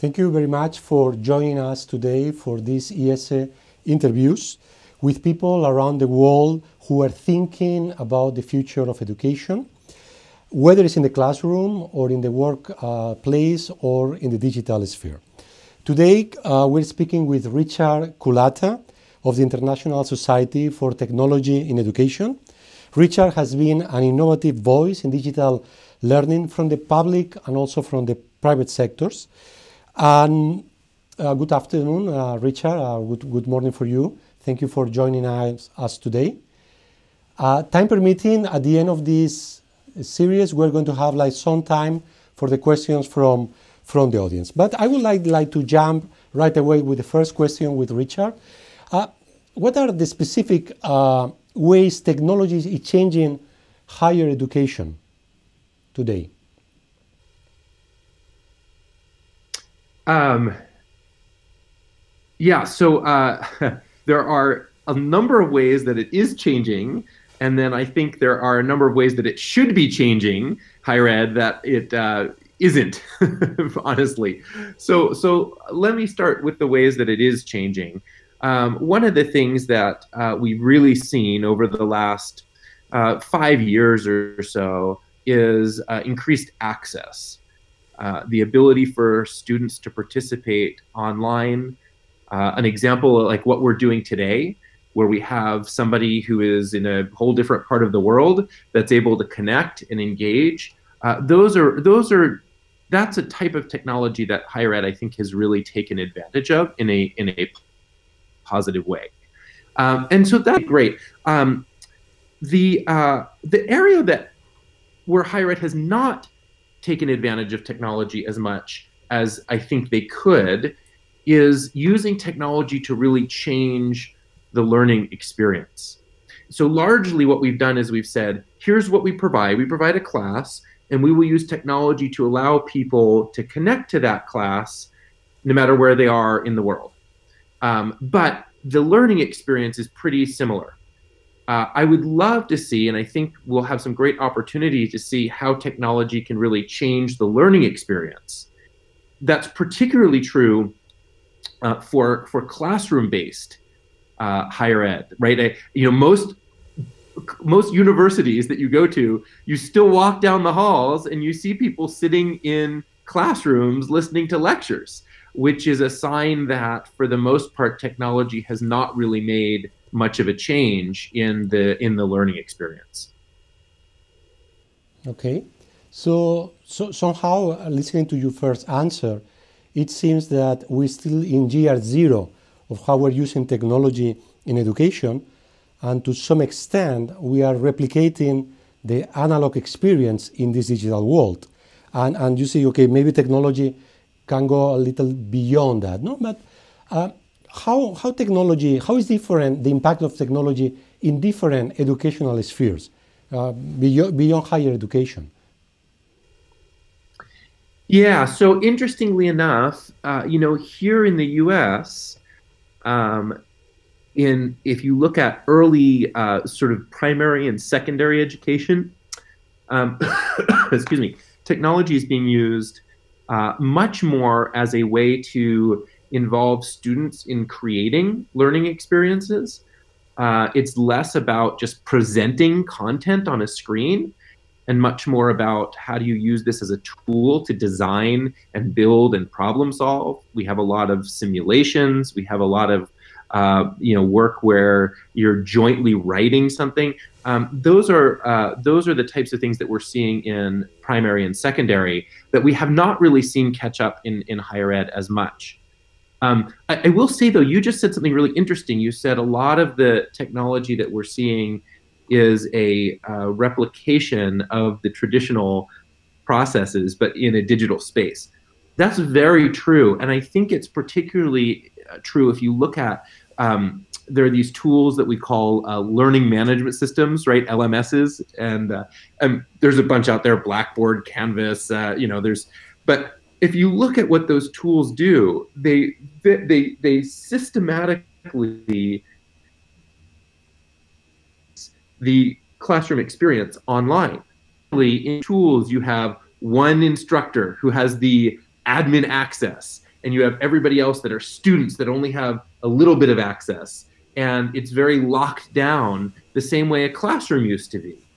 Thank you very much for joining us today for these IESE interviews with people around the world who are thinking about the future of education, whether it's in the classroom or in the workplace or in the digital sphere. Today, we're speaking with Richard Culatta of the International Society for Technology in Education. Richard has been an innovative voice in digital learning from the public and also from the private sectors. And good afternoon, Richard. Good morning for you. Thank you for joining us today. Time permitting, at the end of this series, we're going to have some time for the questions from the audience. But I would like to jump right away with the first question with Richard. What are the specific ways technology is changing higher education today? There are a number of ways that it is changing, and then I think there are a number of ways that it should be changing higher ed that it isn't, honestly. So let me start with the ways that it is changing. One of the things that we've really seen over the last 5 years or so is increased access. The ability for students to participate online. An example like what we're doing today, where we have somebody who is in a whole different part of the world that's able to connect and engage. That's a type of technology that higher ed, I think, has really taken advantage of in a positive way. And so that's great. The area where higher ed has not taken advantage of technology as much as I think they could is using technology to really change the learning experience. So largely what we've done is we've said, here's what we provide. We provide a class, and we will use technology to allow people to connect to that class no matter where they are in the world. But the learning experience is pretty similar. I would love to see, and I think we'll have some great opportunity to see how technology can really change the learning experience. That's particularly true for classroom-based higher ed, right? Most universities that you go to, you still walk down the halls and you see people sitting in classrooms listening to lectures, which is a sign that for the most part, technology has not really made much of a change in the learning experience. Okay, so somehow listening to your first answer, it seems that we're still in year zero of how we're using technology in education, and to some extent we are replicating the analog experience in this digital world. And you say, okay, maybe technology can go a little beyond that, no? But how is different the impact of technology in different educational spheres beyond higher education? Yeah, so interestingly enough, here in the U.S., if you look at early sort of primary and secondary education, excuse me, technology is being used much more as a way to involve students in creating learning experiences. It's less about just presenting content on a screen and much more about how do you use this as a tool to design and build and problem solve. We have a lot of simulations. We have a lot of work where you're jointly writing something. Those are the types of things that we're seeing in primary and secondary that we have not really seen catch up in higher ed as much. I will say, though, you just said something really interesting. You said a lot of the technology that we're seeing is a replication of the traditional processes, but in a digital space. That's very true. And I think it's particularly true if you look at, there are these tools that we call learning management systems, right? LMSs. And there's a bunch out there, Blackboard, Canvas, but if you look at what those tools do, they systematically the classroom experience online. In tools, you have one instructor who has the admin access, and you have everybody else that are students that only have a little bit of access. And it's very locked down the same way a classroom used to be.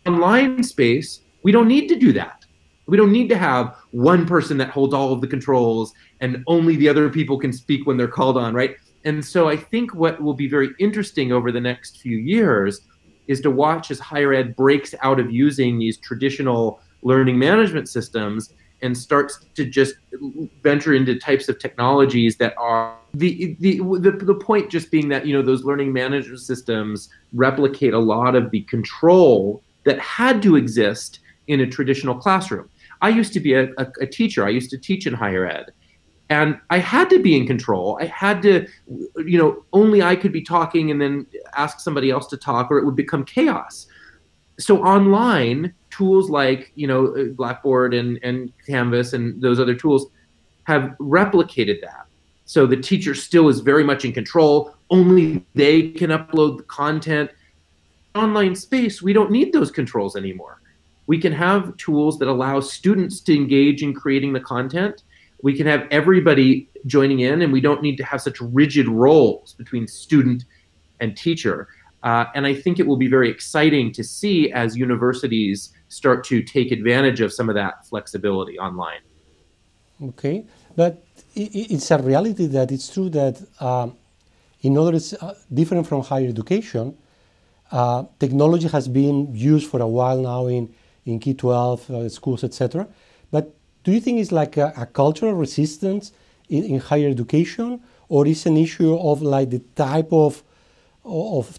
Online space, we don't need to do that. We don't need to have one person that holds all of the controls and only the other people can speak when they're called on, right? And so I think what will be very interesting over the next few years is to watch as higher ed breaks out of using these traditional learning management systems and starts to just venture into types of technologies that are the point just being that, you know, those learning management systems replicate a lot of the control that had to exist in a traditional classroom. I used to be a teacher. I used to teach in higher ed. And I had to be in control. I had to, you know, only I could be talking and then ask somebody else to talk, or it would become chaos. So online, tools like, you know, Blackboard and Canvas and those other tools have replicated that. So the teacher still is very much in control. Only they can upload the content. Online space, we don't need those controls anymore. We can have tools that allow students to engage in creating the content. We can have everybody joining in, and we don't need to have such rigid roles between student and teacher. And I think it will be very exciting to see as universities start to take advantage of some of that flexibility online. Okay, but it's a reality that it's true that in order different from higher education, technology has been used for a while now in K-12 schools, etc. But do you think it's like a cultural resistance in higher education, or is an issue of like the type of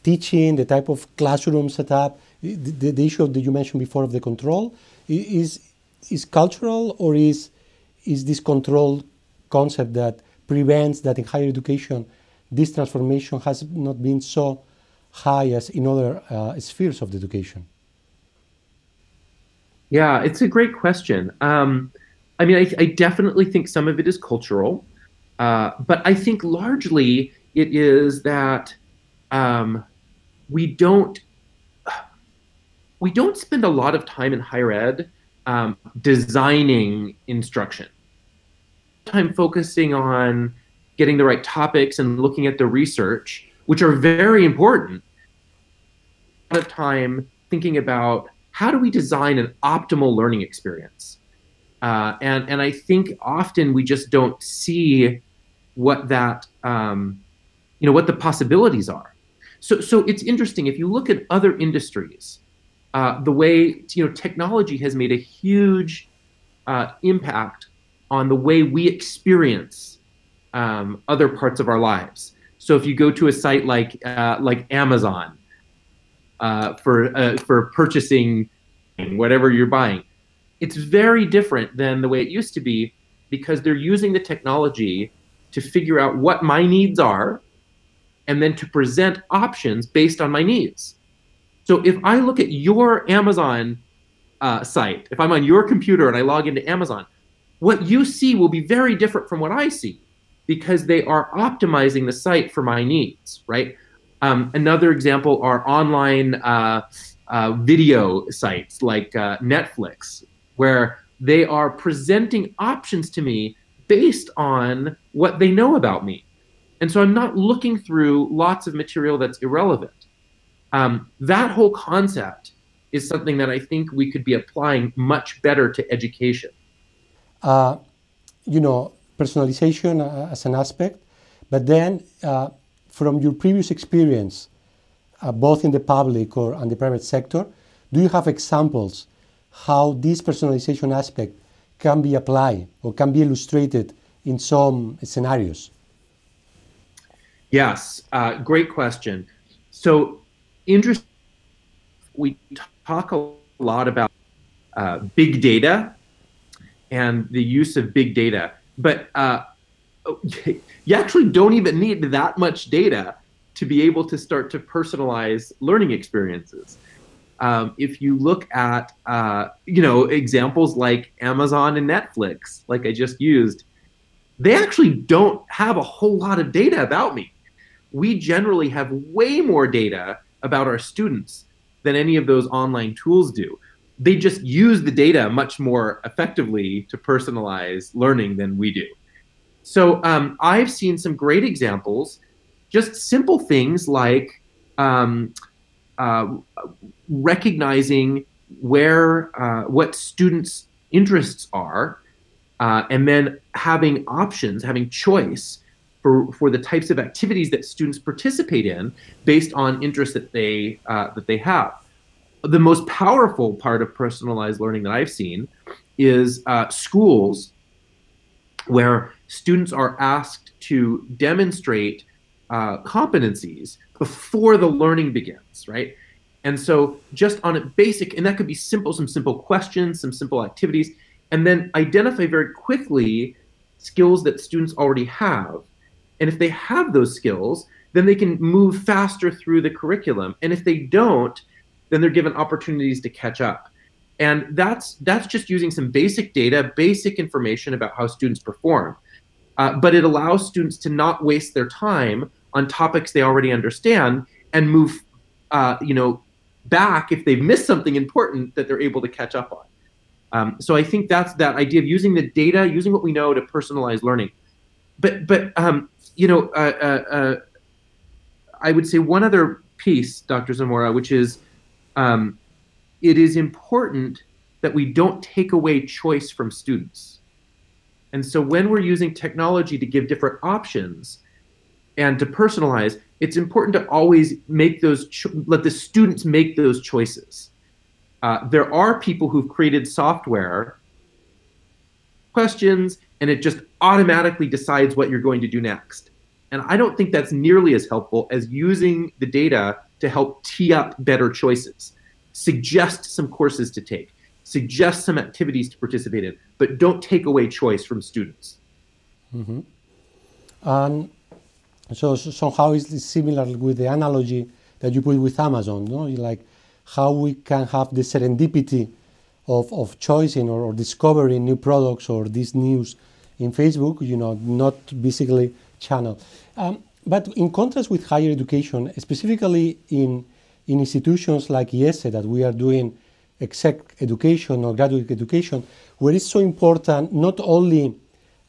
teaching, the type of classroom setup, the issue that you mentioned before of the control, is cultural, or is this control concept that prevents that in higher education this transformation has not been so high as in other spheres of the education? Yeah, it's a great question. I mean, I definitely think some of it is cultural, but I think largely it is that we don't spend a lot of time in higher ed designing instruction. Time focusing on getting the right topics and looking at the research, which are very important. A lot of time thinking about how do we design an optimal learning experience. And I think often we just don't see what that, you know, what the possibilities are. So it's interesting, if you look at other industries, the way, you know, technology has made a huge impact on the way we experience other parts of our lives. So if you go to a site like Amazon for purchasing whatever you're buying, it's very different than the way it used to be, because they're using the technology to figure out what my needs are and then to present options based on my needs. So if I look at your Amazon site, if I'm on your computer and I log into Amazon, what you see will be very different from what I see, because they are optimizing the site for my needs, right? Another example are online video sites like Netflix, where they are presenting options to me based on what they know about me. And so I'm not looking through lots of material that's irrelevant. That whole concept is something that I think we could be applying much better to education. You know, personalization as an aspect, but then from your previous experience, both in the public and the private sector, do you have examples how this personalization aspect can be applied or can be illustrated in some scenarios? Yes, great question. So, interesting. We talk a lot about big data and the use of big data, but you actually don't even need that much data to be able to start to personalize learning experiences. If you look at, you know, examples like Amazon and Netflix, like I just used, they actually don't have a whole lot of data about me. We generally have way more data about our students than any of those online tools do. They just use the data much more effectively to personalize learning than we do. So I've seen some great examples, just simple things like uh, recognizing what students' interests are, and then having options, having choice for the types of activities that students participate in based on interests that they have. The most powerful part of personalized learning that I've seen is schools where students are asked to demonstrate competencies before the learning begins, right? And so just on a basic, and that could be some simple questions, some simple activities, and then identify very quickly skills that students already have. And if they have those skills, then they can move faster through the curriculum. And if they don't, then they're given opportunities to catch up. And that's just using some basic data, basic information about how students perform. But it allows students to not waste their time on topics they already understand and move, back if they've missed something important that they're able to catch up on. So I think that's that idea of using the data, using what we know to personalize learning. But I would say one other piece, Dr. Zamora, which is it is important that we don't take away choice from students. And so when we're using technology to give different options and to personalize, it's important to always make let the students make those choices. There are people who've created software questions and it just automatically decides what you're going to do next. And I don't think that's nearly as helpful as using the data to help tee up better choices. Suggest some courses to take, suggest some activities to participate in, but don't take away choice from students. Mm-hmm. So somehow it's similar with the analogy that you put with Amazon, no? Like how we can have the serendipity of choosing or discovering new products or this news in Facebook, not basically channel. But in contrast with higher education, specifically in institutions like IESE that we are doing exec education or graduate education, where it's so important not only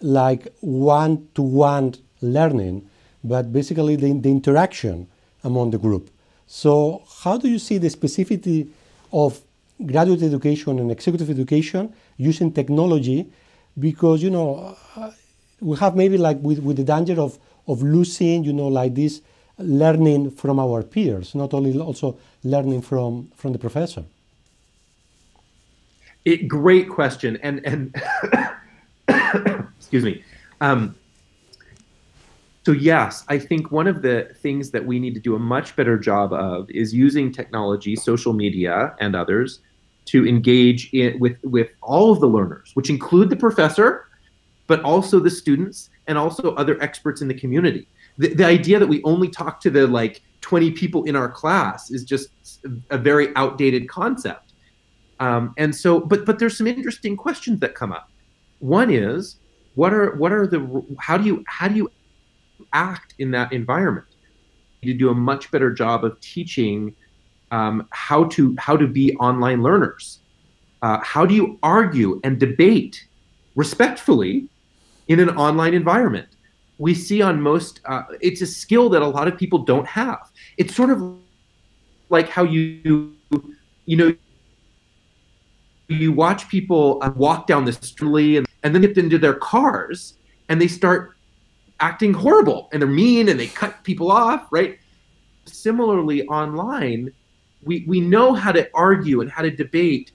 like one-to-one learning, but basically the interaction among the group. So how do you see the specificity of graduate education and executive education using technology? Because, we have maybe like with the danger of losing, like this learning from our peers, not only also learning from the professor. Great question. And excuse me. So yes, I think one of the things that we need to do a much better job of is using technology, social media, and others to engage with all of the learners, which include the professor, but also the students and also other experts in the community. The idea that we only talk to the 20 people in our class is just a very outdated concept. And so, but there's some interesting questions that come up. One is, how do you act in that environment? You do a much better job of teaching how to be online learners. How do you argue and debate respectfully in an online environment? We see on most, it's a skill that a lot of people don't have. It's sort of like how you watch people walk down the street and then get into their cars and they start acting horrible and they're mean and they cut people off, right? Similarly, online, we know how to argue and how to debate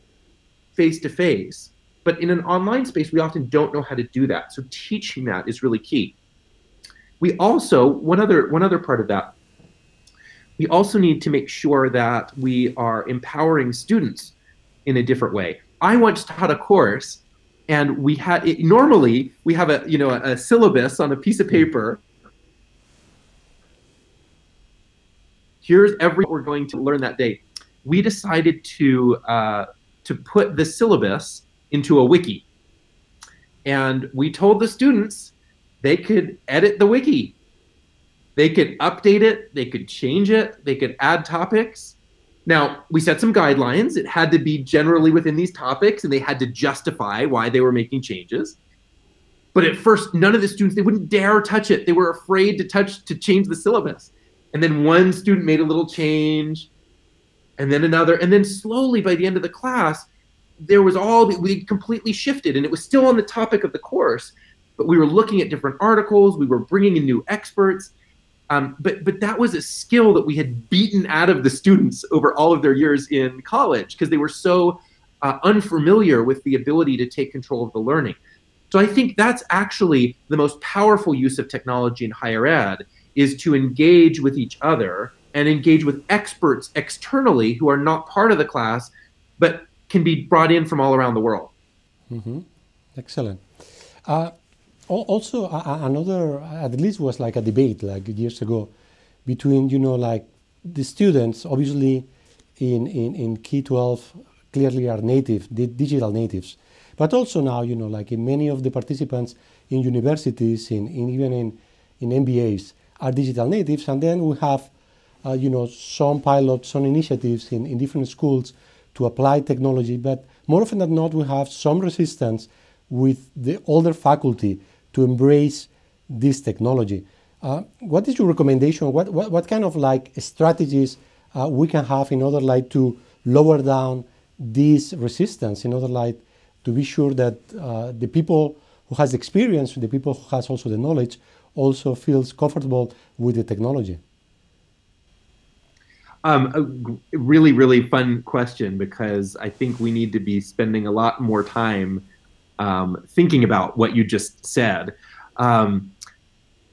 face to face, but in an online space, we often don't know how to do that. So teaching that is really key. We also, one other part of that, we also need to make sure that we are empowering students in a different way. I once taught a course and normally we have a syllabus on a piece of paper. Here's what we're going to learn that day. We decided to put the syllabus into a wiki. And we told the students they could edit the wiki. They could update it, they could change it, they could add topics. Now, we set some guidelines. It had to be generally within these topics, and they had to justify why they were making changes. But at first, none of the students, they wouldn't dare touch it. They were afraid to change the syllabus. And then one student made a little change, and then another. And then slowly, by the end of the class, we completely shifted. And it was still on the topic of the course, but we were looking at different articles. We were bringing in new experts. But that was a skill that we had beaten out of the students over all of their years in college because they were so unfamiliar with the ability to take control of the learning. So I think that's actually the most powerful use of technology in higher ed, is to engage with each other and engage with experts externally who are not part of the class, but can be brought in from all around the world. Mm-hmm. Excellent. Also, another, at least was like a debate like years ago between, like the students, obviously in K-12 clearly are native, digital natives. But also now, like in many of the participants in universities, even in MBAs, are digital natives. And then we have, some pilots, some initiatives in different schools to apply technology. But more often than not, we have some resistance with the older faculty to embrace this technology. What is your recommendation? What kind of like strategies we can have in order like to lower down this resistance, in order like to be sure that the people who has experience, the people who has also the knowledge, also feels comfortable with the technology? A really, really fun question, because I think we need to be spending a lot more time thinking about what you just said. So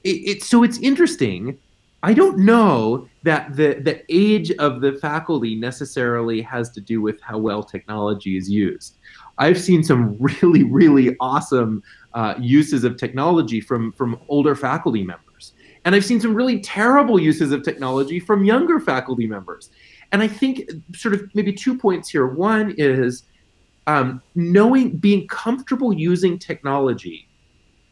it's interesting. I don't know that the age of the faculty necessarily has to do with how well technology is used. I've seen some really, really awesome uses of technology from older faculty members. And I've seen some really terrible uses of technology from younger faculty members. And I think sort of maybe 2 points here. One is being comfortable using technology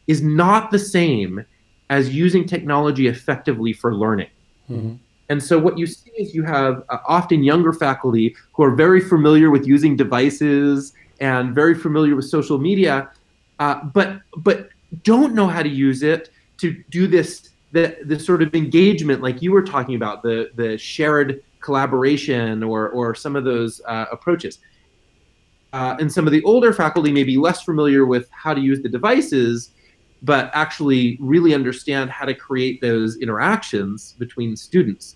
is not the same as using technology effectively for learning. Mm-hmm. And so what you see is you have often younger faculty who are very familiar with using devices and very familiar with social media, but don't know how to use it to do this sort of engagement like you were talking about, the shared collaboration or some of those approaches. And some of the older faculty may be less familiar with how to use the devices, but actually really understand how to create those interactions between students.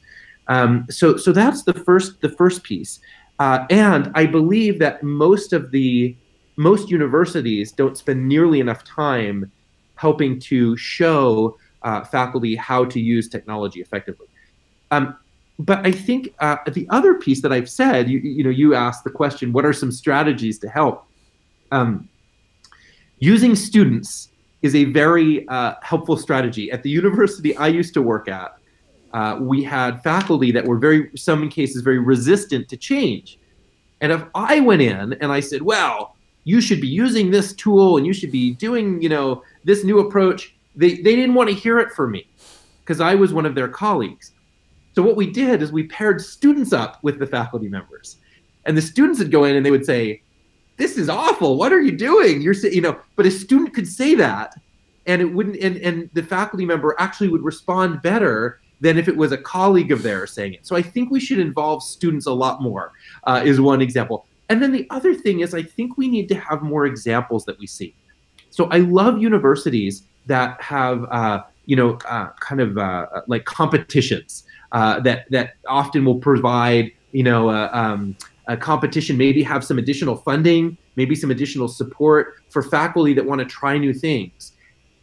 So that's the first piece. And I believe that most universities don't spend nearly enough time helping to show faculty how to use technology effectively. But I think the other piece that I've said, you asked the question, what are some strategies to help? Using students is a very helpful strategy. At the university I used to work at, we had faculty that were some cases, very resistant to change. And if I went in and I said, well, you should be using this tool and you should be doing, this new approach, they didn't want to hear it from me because I was one of their colleagues. So what we did is we paired students up with the faculty members. And the students would go in and they would say, this is awful. What are you doing? But a student could say that, and it wouldn't, and the faculty member actually would respond better than if it was a colleague of theirs saying it. So I think we should involve students a lot more, is one example. And then the other thing is I think we need to have more examples that we see. So I love universities that have, like competitions that often will provide, a competition, maybe have some additional funding, maybe some additional support for faculty that want to try new things.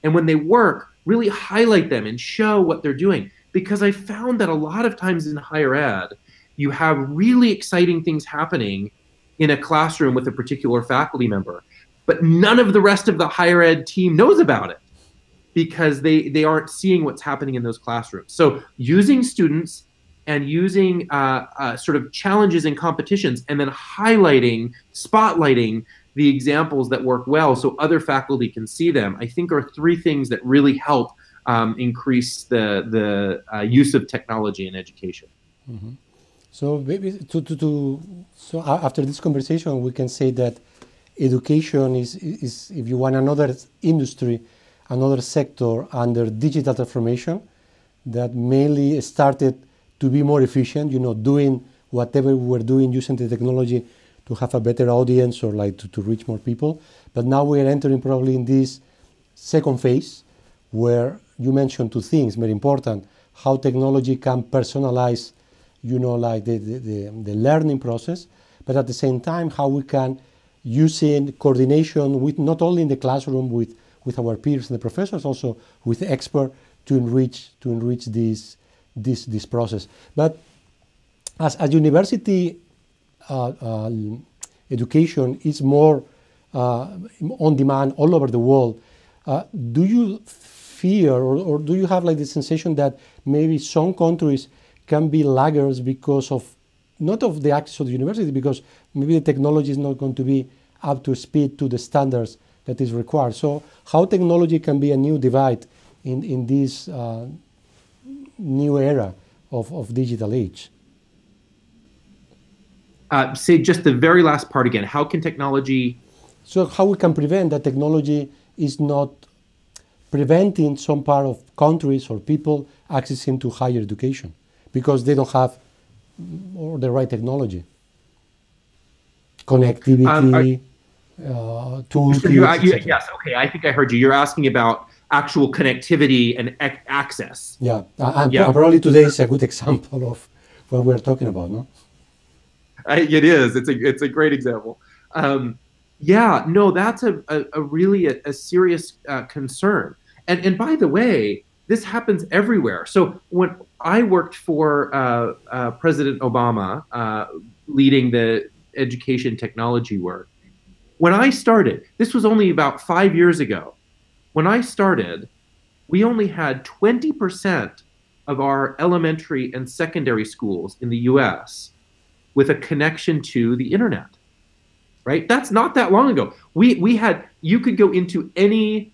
And when they work, really highlight them and show what they're doing. Because I found that a lot of times in higher ed, you have really exciting things happening in a classroom with a particular faculty member, but none of the rest of the higher ed team knows about it because they aren't seeing what's happening in those classrooms. So using students and using sort of challenges and competitions, and then spotlighting the examples that work well so other faculty can see them, I think are three things that really help increase the use of technology in education. Mm-hmm. So maybe so after this conversation, we can say that education is if you want, another industry another sector under digital transformation that mainly started to be more efficient, doing whatever we were doing using the technology to have a better audience or like to reach more people. But now we're entering probably in this second phase where you mentioned two things very important: how technology can personalize, like the learning process, but at the same time how we can use in coordination with not only in the classroom with our peers and the professors, also with experts to enrich this process. But as university education is more on demand all over the world, do you fear or do you have like the sensation that maybe some countries can be laggards because of not of the access to the university, because maybe the technology is not going to be up to speed to the standards that is required? So how technology can be a new divide in this new era of digital age? Say just the very last part again. How can technology... So how we can prevent that technology is not preventing some part of countries or people accessing to higher education because they don't have or the right technology, connectivity, tools. Yes, okay, I think I heard you. You're asking about actual connectivity and access. Yeah, and probably today is a good example of what we're talking about, no? It is. It's a great example. Yeah, no, that's a really a serious concern. And by the way, this happens everywhere. So when I worked for President Obama, leading the education technology work, when I started, this was only about 5 years ago. When I started, we only had 20% of our elementary and secondary schools in the US with a connection to the internet, right? That's not that long ago. We had, you could go into any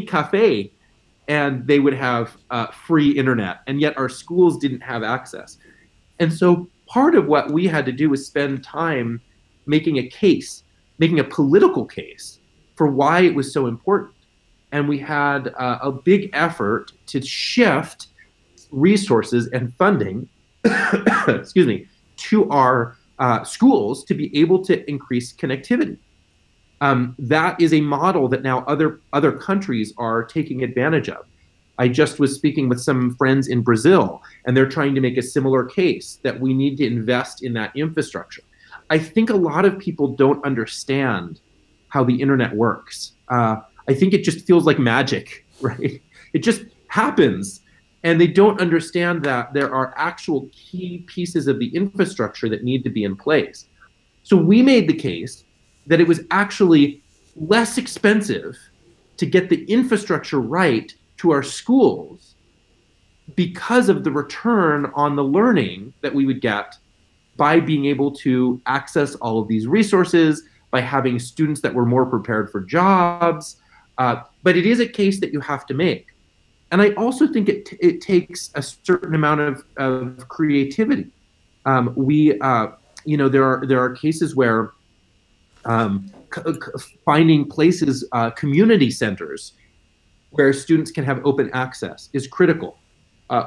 cafe and they would have free internet, and yet our schools didn't have access. And so part of what we had to do was spend time making a case, making a political case for why it was so important. And we had a big effort to shift resources and funding, excuse me, to our schools to be able to increase connectivity. That is a model that now other countries are taking advantage of. I just was speaking with some friends in Brazil, and they're trying to make a similar case that we need to invest in that infrastructure. I think a lot of people don't understand how the internet works. I think it just feels like magic, right? It just happens. And they don't understand that there are actual key pieces of the infrastructure that need to be in place. So we made the case that it was actually less expensive to get the infrastructure right to our schools because of the return on the learning that we would get by being able to access all of these resources, by having students that were more prepared for jobs. But it is a case that you have to make. And I also think it takes a certain amount of creativity. There are cases where finding places, community centers, where students can have open access is critical.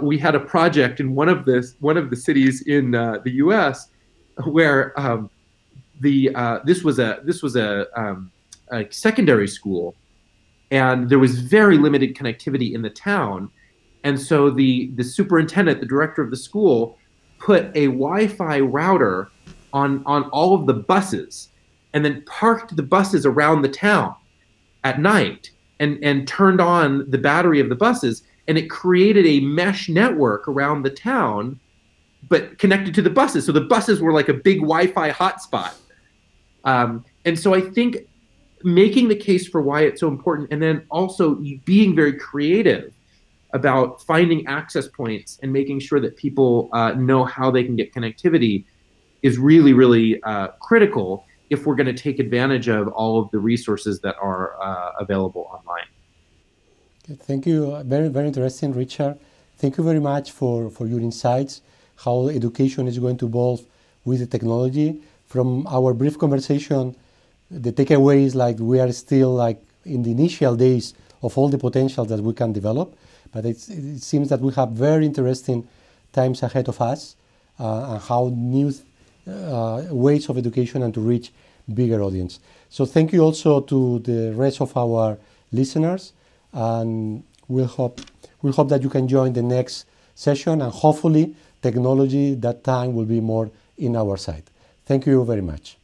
We had a project in one of the cities in the U.S. where this was a secondary school. And there was very limited connectivity in the town. And so the superintendent, the director of the school, put a Wi-Fi router on all of the buses and then parked the buses around the town at night and turned on the battery of the buses. And it created a mesh network around the town, but connected to the buses. So the buses were like a big Wi-Fi hotspot. And so I think making the case for why it's so important, and then also being very creative about finding access points and making sure that people know how they can get connectivity is really, really critical if we're going to take advantage of all of the resources that are available online. Okay, thank you. Very, very interesting, Richard. Thank you very much for your insights, how education is going to evolve with the technology. From our brief conversation, the takeaway is like we are still like in the initial days of all the potential that we can develop. But it seems that we have very interesting times ahead of us, and how new ways of education and to reach bigger audience. So thank you also to the rest of our listeners, and we'll hope that you can join the next session, and hopefully technology that time will be more in our side. Thank you very much.